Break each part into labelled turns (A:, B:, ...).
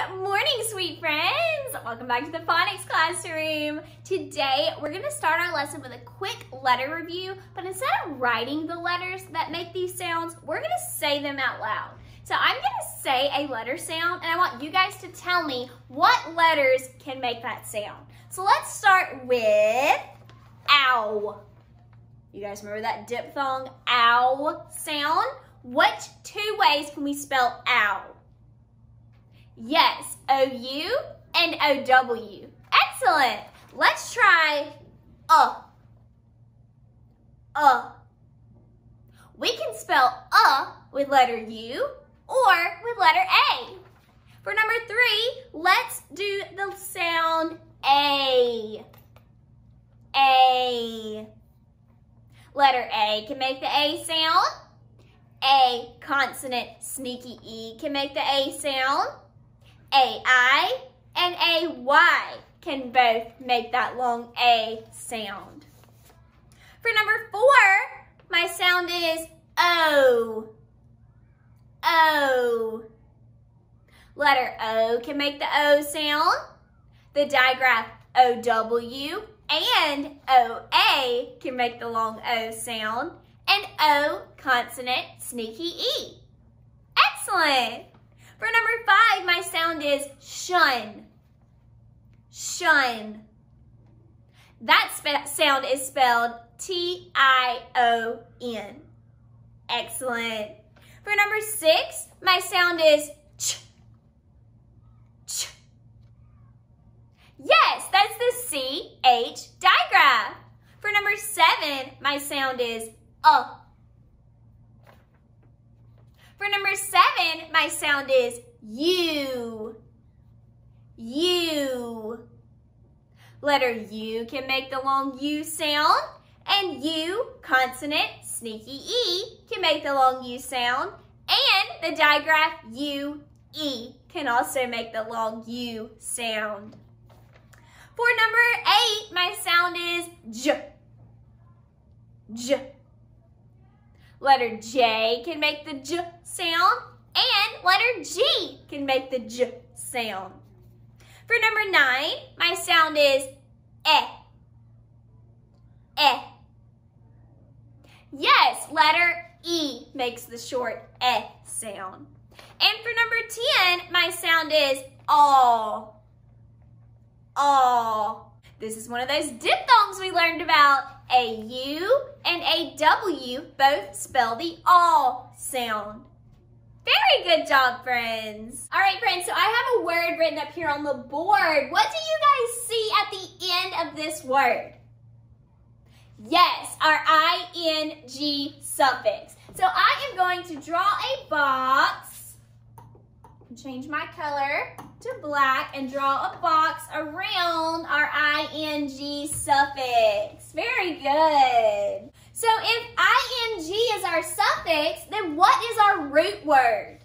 A: Good morning, sweet friends. Welcome back to the Phonics classroom. Today, we're gonna start our lesson with a quick letter review, but instead of writing the letters that make these sounds, we're gonna say them out loud. So I'm gonna say a letter sound, and I want you guys to tell me what letters can make that sound. So let's start with ow. You guys remember that diphthong ow sound? Which two ways can we spell ow? Yes, O-U and O-W. Excellent. Let's try We can spell with letter U or with letter A. For number 3, let's do the sound A. A. Letter A can make the A sound. A consonant, sneaky E, can make the A sound. A-I and A-Y can both make that long A sound. For number 4, my sound is O. O. Letter O can make the O sound. The digraph O-W and O-A can make the long O sound. And O consonant, sneaky E. Excellent. For number 5, my sound is shun. Shun. That sound is spelled T-I-O-N. Excellent. For number 6, my sound is ch. Ch. Yes, that's the C-H digraph. For number 7, my sound is For number 7, my sound is U. U. Letter U can make the long U sound, and U, consonant, sneaky E, can make the long U sound, and the digraph U-E can also make the long U sound. For number 8, my sound is J. J. Letter J can make the J sound, and letter G can make the J sound. For number 9, my sound is eh. Eh. Yes, letter E makes the short eh sound. And for number 10, my sound is aw. Aw. This is one of those diphthongs we learned about. A-U and A-W both spell the aw sound. Very good job, friends. All right, friends, so I have a word written up here on the board. What do you guys see at the end of this word? Yes, our ing suffix. So I am going to draw a box, change my color to black, and draw a box around our ing suffix. Very good. So if ing is our suffix, then what is our root word?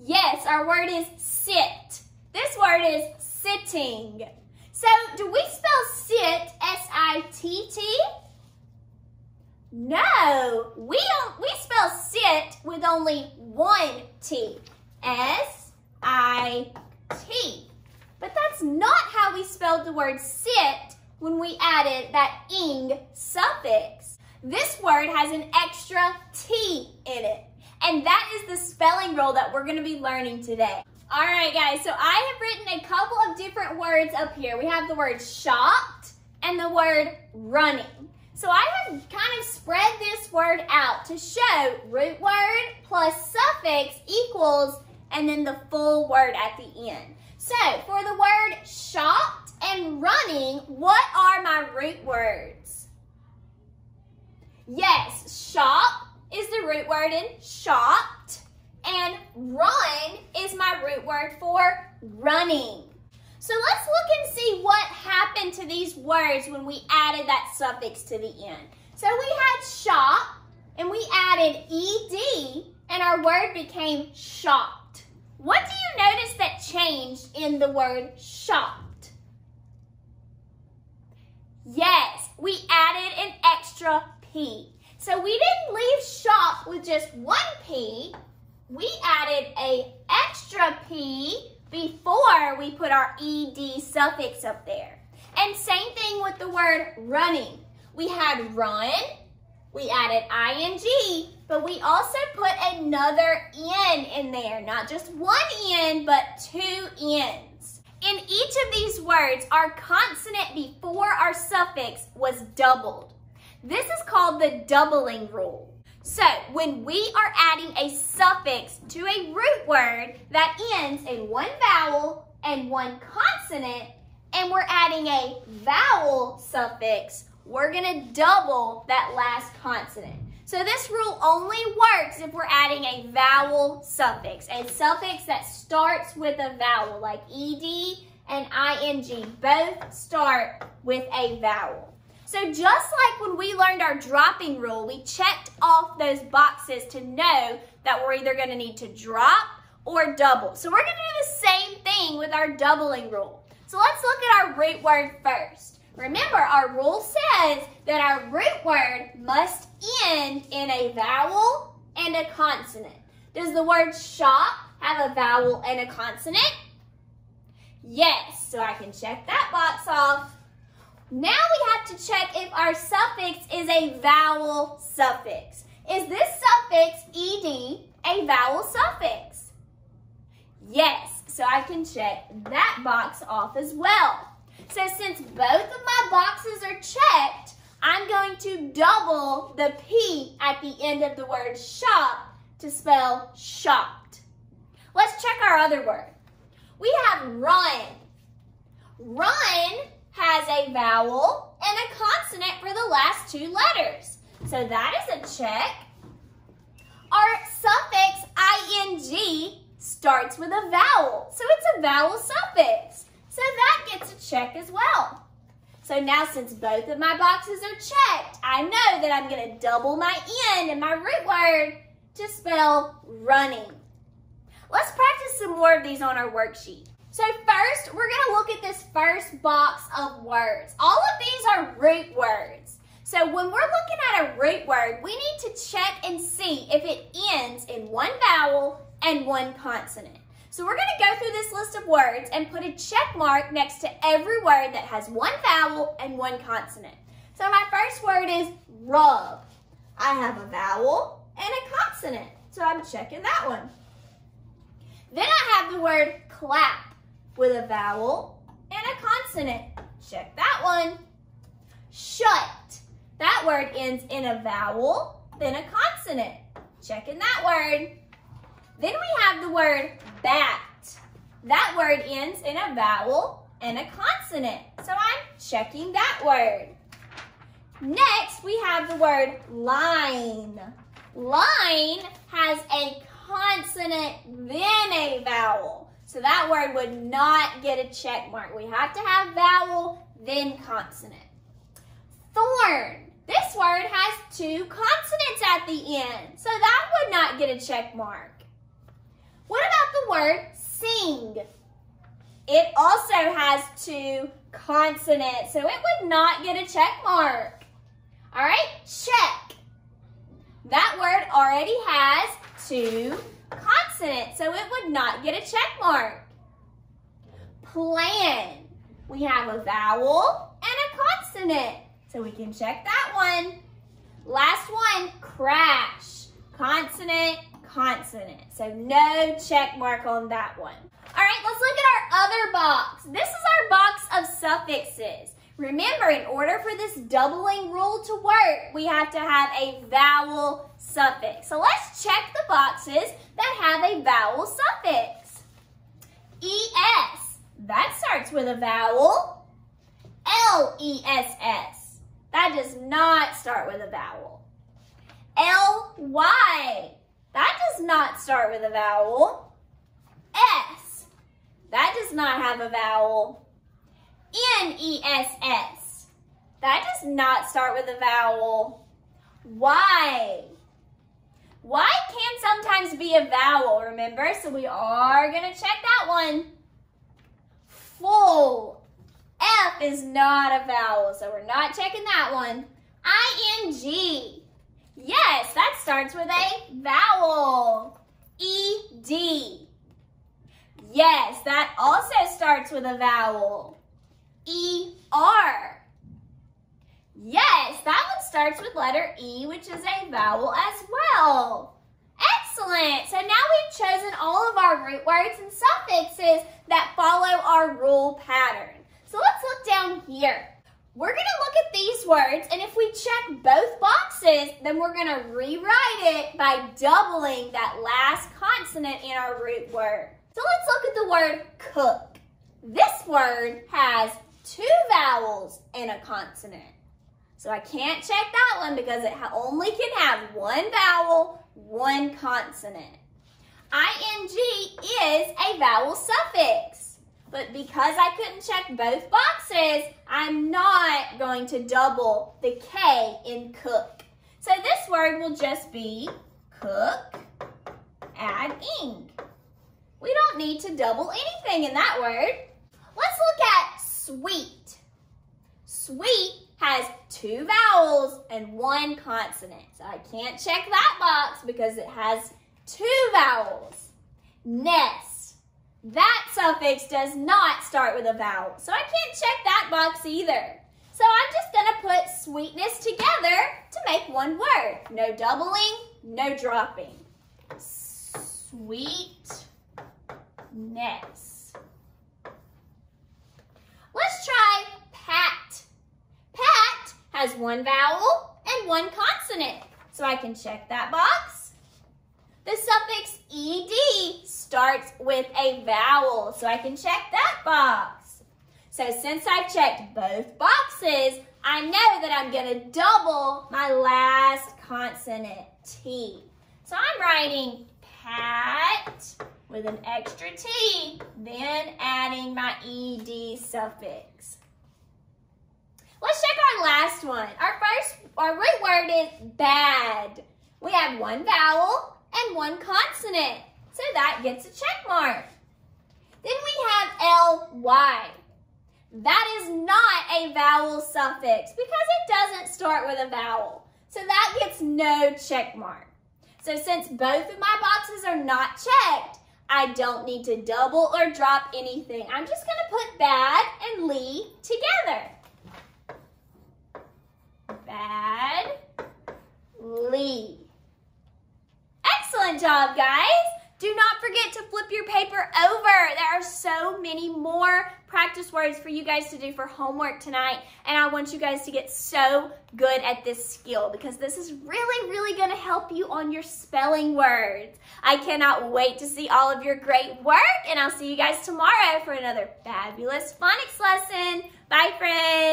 A: Yes, our word is sit. This word is sitting. So do we spell sit S-I-T-T? No, we spell sit with only one T. S-I-T. But that's not how we spelled the word sit when we added that ing suffix. This word has an extra T in it. And that is the spelling rule that we're going to be learning today. All right, guys, so I have written a couple of different words up here. We have the word shocked and the word running. So I have kind of spread this word out to show root word plus suffix equals, and then the full word at the end. So for the word shocked and running, what are my root words? Yes, shop is the root word in shocked, and run is my root word for running. So let's look and see what happened to these words when we added that suffix to the end. So we had shop, and we added ed, and our word became shocked. What do you notice that changed in the word shocked? Yes, we added an extra P. So we didn't leave shop with just one P. we added a extra P before we put our ED suffix up there. And same thing with the word running. We had run, we added ing, but we also put another N in there. Not just one N, but two N's. In each of these words, our consonant before our suffix was doubled. This is called the doubling rule. So when we are adding a suffix to a root word that ends in one vowel and one consonant, and we're adding a vowel suffix, we're going to double that last consonant. So this rule only works if we're adding a vowel suffix, a suffix that starts with a vowel, like ed and ing, both start with a vowel. So just like when we learned our dropping rule, we checked off those boxes to know that we're either going to need to drop or double. So we're going to do the same thing with our doubling rule. So let's look at our root word first. Remember, our rule says that our root word must end in a vowel and a consonant. Does the word shop have a vowel and a consonant? Yes, so I can check that box off. Now we have to check if our suffix is a vowel suffix. Is this suffix ed a vowel suffix? Yes, so I can check that box off as well. So since both of my boxes are checked, I'm going to double the P at the end of the word shop to spell shopped. Let's check our other word. We have run. Run has a vowel and a consonant for the last two letters. So that is a check. Our suffix ing starts with a vowel. So it's a vowel suffix. So that gets a check as well. So now since both of my boxes are checked, I know that I'm going to double my N in my root word to spell running. Let's practice some more of these on our worksheet. So first, we're going to look at this first box of words. All of these are root words. So when we're looking at a root word, we need to check and see if it ends in one vowel and one consonant. So we're going to go through this list of words and put a check mark next to every word that has one vowel and one consonant. So my first word is rub. I have a vowel and a consonant, so I'm checking that one. Then I have the word clap with a vowel and a consonant. Check that one. Shut. That word ends in a vowel, then a consonant. Checking that word. Then we have the word bat. That word ends in a vowel and a consonant. So I'm checking that word. Next, we have the word line. Line has a consonant, then a vowel. So that word would not get a check mark. We have to have vowel, then consonant. Thorn. This word has two consonants at the end. So that would not get a check mark. What about the word sing? It also has two consonants, so it would not get a check mark. All right, check. That word already has two consonants, so it would not get a check mark. Plan. We have a vowel and a consonant, so we can check that one. Last one, crash. Consonant, consonant. So no check mark on that one. All right, let's look at our other box. This is our box of suffixes. Remember, in order for this doubling rule to work, we have to have a vowel suffix. So let's check the boxes that have a vowel suffix. ES, that starts with a vowel. LESS, that does not start with a vowel. LY, that does not start with a vowel. S, that does not have a vowel. NESS, that does not start with a vowel. Y, Y can sometimes be a vowel, remember? So we are going to check that one. Full, F is not a vowel, so we're not checking that one. ING, yes, that starts with a vowel. E-D. Yes, that also starts with a vowel. E-R. Yes, that one starts with letter E, which is a vowel as well. Excellent. So now we've chosen all of our root words and suffixes that follow our rule pattern. So let's look down here. We're going to look at these words, and if we check both boxes, then we're going to rewrite it by doubling that last consonant in our root word. So let's look at the word cook. This word has 2 vowels and a consonant. So I can't check that one because it only can have 1 vowel, 1 consonant. ing is a vowel suffix, but because I couldn't check both boxes, I'm not going to double the K in cook. So this word will just be cook, add ing. We don't need to double anything in that word. Let's look at sweet. Sweet has 2 vowels and 1 consonant. So I can't check that box because it has 2 vowels. Nest. That suffix does not start with a vowel. So I can't check that box either. So I'm just going to put sweetness together to make one word. No doubling, no dropping. Sweetness. Let's try pat. Pat has 1 vowel and 1 consonant, so I can check that box. The suffix ed starts with a vowel, so I can check that box. So since I've checked both boxes, I know that I'm going to double my last consonant, T. So I'm writing pat with an extra T, then adding my ed suffix. Let's check our last one. Our root word is bad. We have 1 vowel and 1 consonant, so that gets a check mark. Then we have ly. That is not a vowel suffix because it doesn't start with a vowel, so that gets no check mark. So since both of my boxes are not checked, I don't need to double or drop anything. I'm just going to put bad and ly together. Bad, ly. Excellent job, guys. Do not forget to flip your paper over. There are so many more practice words for you guys to do for homework tonight, and I want you guys to get so good at this skill because this is really, really going to help you on your spelling words. I cannot wait to see all of your great work, and I'll see you guys tomorrow for another fabulous phonics lesson. Bye, friends.